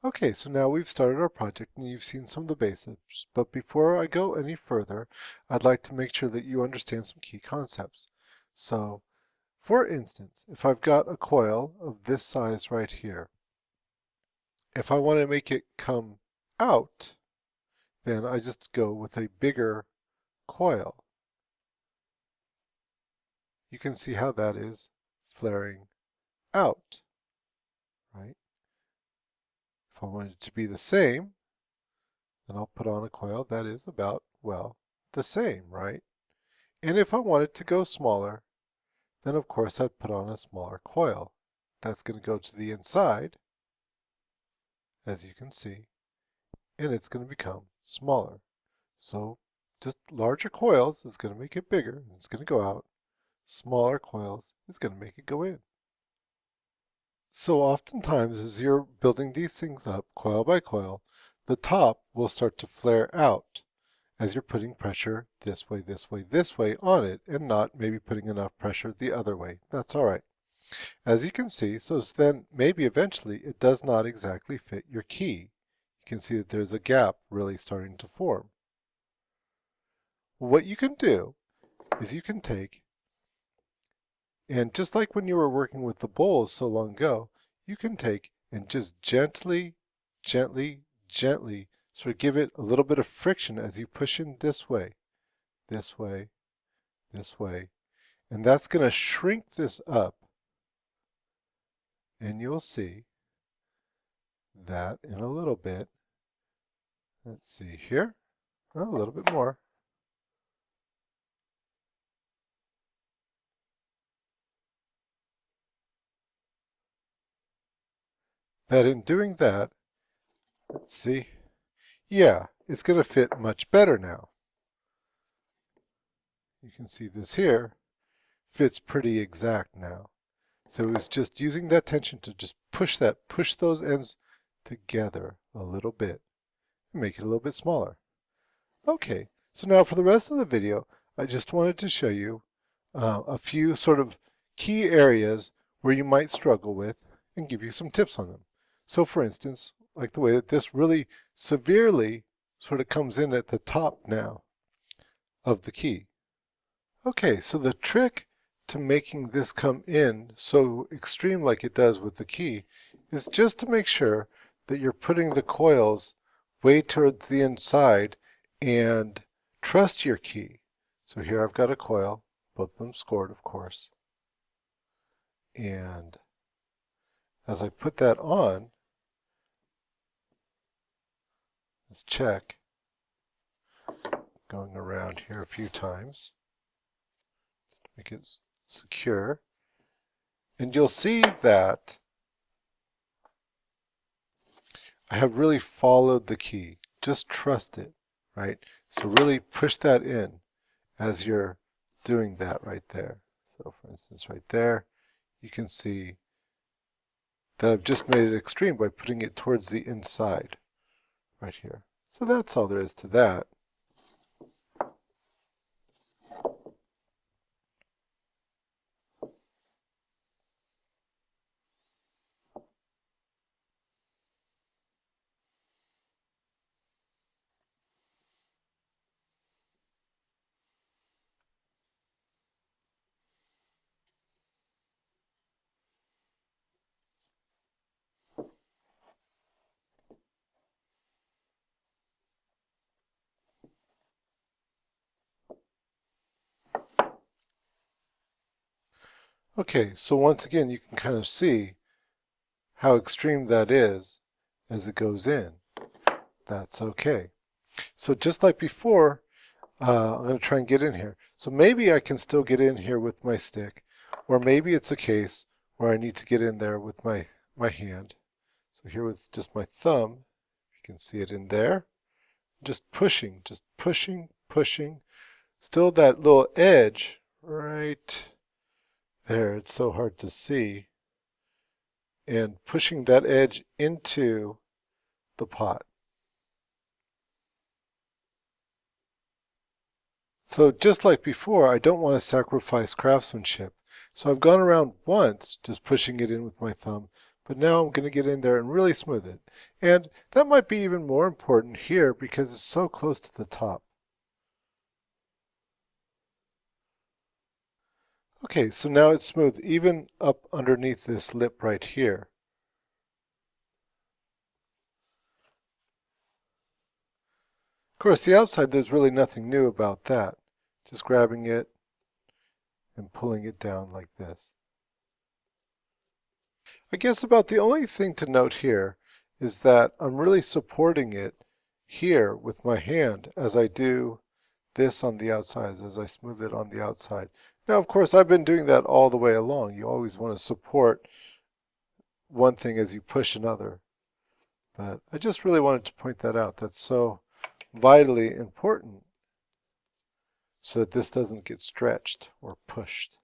Okay, so now we've started our project and you've seen some of the basics, but before I go any further, I'd like to make sure that you understand some key concepts. So, for instance, if I've got a coil of this size right here, if I want to make it come out, then I just go with a bigger coil. You can see how that is flaring out, right? If I want it to be the same, then I'll put on a coil that is about, well, the same, right? And if I want it to go smaller, then of course I'd put on a smaller coil. That's going to go to the inside, as you can see, and it's going to become smaller. So just larger coils is going to make it bigger, and it's going to go out. Smaller coils is going to make it go in. So oftentimes as you're building these things up, coil by coil, the top will start to flare out as you're putting pressure this way, this way, this way on it, and not maybe putting enough pressure the other way. That's all right. As you can see, so then maybe eventually it does not exactly fit your key. You can see that there's a gap really starting to form. What you can do is you can take, and just like when you were working with the bowls so long ago, you can take and just gently, gently, gently sort of give it a little bit of friction as you push in this way, this way, this way. And that's going to shrink this up. And you'll see that in a little bit. Let's see here. Oh, a little bit more. That in doing that, let's see. Yeah, it's going to fit much better now. You can see this here fits pretty exact now. So it was just using that tension to just push those ends together a little bit and make it a little bit smaller. Okay, so now for the rest of the video, I just wanted to show you a few sort of key areas where you might struggle with and give you some tips on them. So for instance, like the way that this really severely sort of comes in at the top now of the key. Okay, so the trick to making this come in so extreme like it does with the key is just to make sure that you're putting the coils way towards the inside and trust your key. So here I've got a coil, both of them scored of course. And as I put that on, let's check, going around here a few times to make it secure. And you'll see that I have really followed the key. Just trust it, right? So really push that in as you're doing that right there. So for instance, right there, you can see that I've just made it extreme by putting it towards the inside right here. So that's all there is to that. Okay, so once again, you can kind of see how extreme that is as it goes in. That's okay. So just like before, I'm going to try and get in here. So maybe I can still get in here with my stick, or maybe it's a case where I need to get in there with my hand. So here with just my thumb, you can see it in there. Just pushing, pushing. Still that little edge right there. It's so hard to see. And pushing that edge into the pot. So just like before, I don't want to sacrifice craftsmanship. So I've gone around once, just pushing it in with my thumb, But now I'm going to get in there and really smooth it. And that might be even more important here because it's so close to the top. Okay, so now it's smooth even up underneath this lip right here. Of course, the outside, there's really nothing new about that. Just grabbing it and pulling it down like this. I guess about the only thing to note here is that I'm really supporting it here with my hand as I do this on the outside, as I smooth it on the outside. Now, of course, I've been doing that all the way along. You always want to support one thing as you push another. But I just really wanted to point that out. That's so vitally important so that this doesn't get stretched or pushed.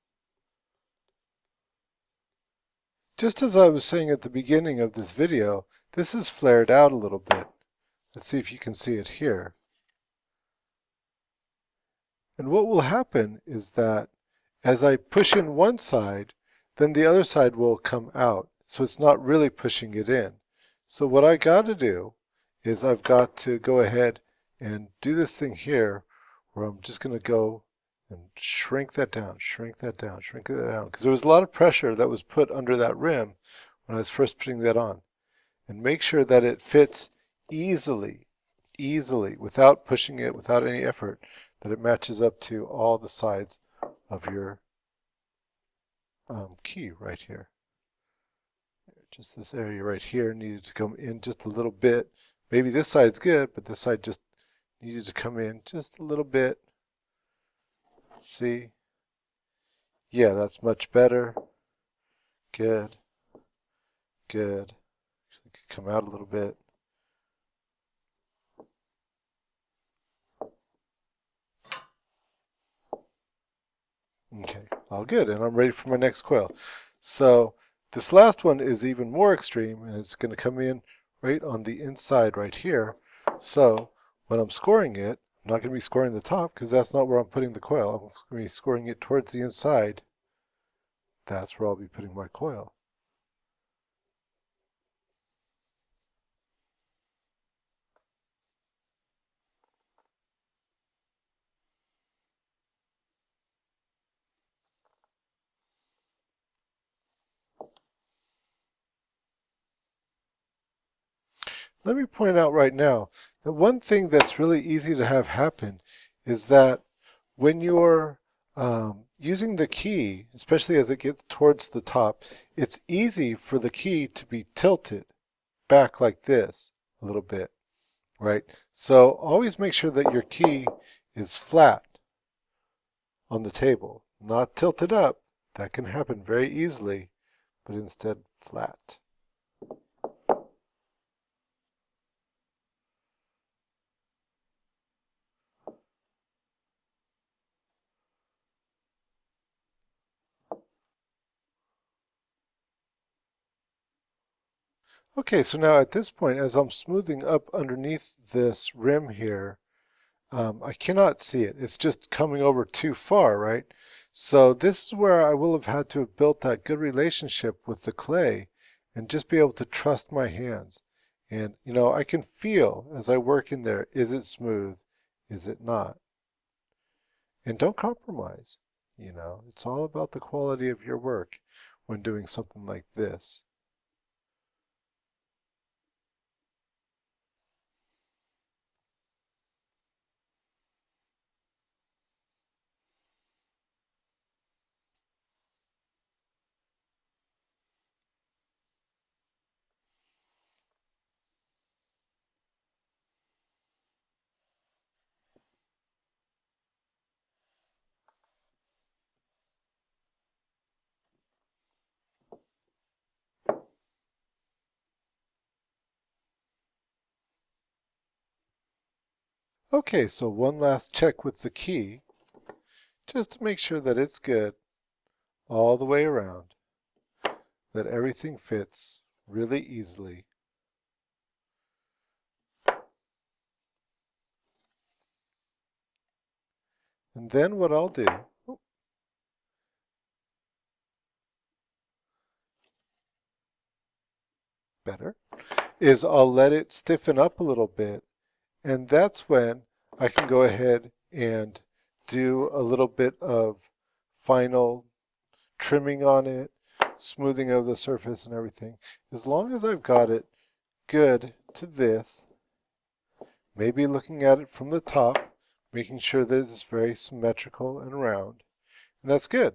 Just as I was saying at the beginning of this video, this is flared out a little bit. Let's see if you can see it here. And what will happen is that as I push in one side, then the other side will come out. So it's not really pushing it in. So what I got to do is I've got to go ahead and do this thing here where I'm just going to go and shrink that down, shrink that down, shrink that down. Because there was a lot of pressure that was put under that rim when I was first putting that on. And make sure that it fits easily, without pushing it, without any effort, that it matches up to all the sides of your key right here. Just this area right here needed to come in just a little bit. Maybe this side's good, but this side just needed to come in just a little bit. See? Yeah, that's much better. Good. Good. Actually, could come out a little bit. Okay, all good, and I'm ready for my next coil. So this last one is even more extreme, and it's going to come in right on the inside right here. So when I'm scoring it, I'm not going to be scoring the top because that's not where I'm putting the coil. I'm going to be scoring it towards the inside. That's where I'll be putting my coil. Let me point out right now that one thing that's really easy to have happen is that when you're using the key, especially as it gets towards the top, it's easy for the key to be tilted back like this a little bit, right? So always make sure that your key is flat on the table, not tilted up. That can happen very easily, but instead flat. Okay, so now at this point, as I'm smoothing up underneath this rim here, I cannot see it. It's just coming over too far, right? So this is where I will have had to have built that good relationship with the clay and just be able to trust my hands. And, you know, I can feel as I work in there, is it smooth? Is it not? And don't compromise. You know, it's all about the quality of your work when doing something like this. Okay, so one last check with the key, just to make sure that it's good all the way around, that everything fits really easily. And then what I'll do, better, is I'll let it stiffen up a little bit, and that's when I can go ahead and do a little bit of final trimming on it, smoothing of the surface and everything. As long as I've got it good to this, maybe looking at it from the top, making sure that it's very symmetrical and round, and that's good.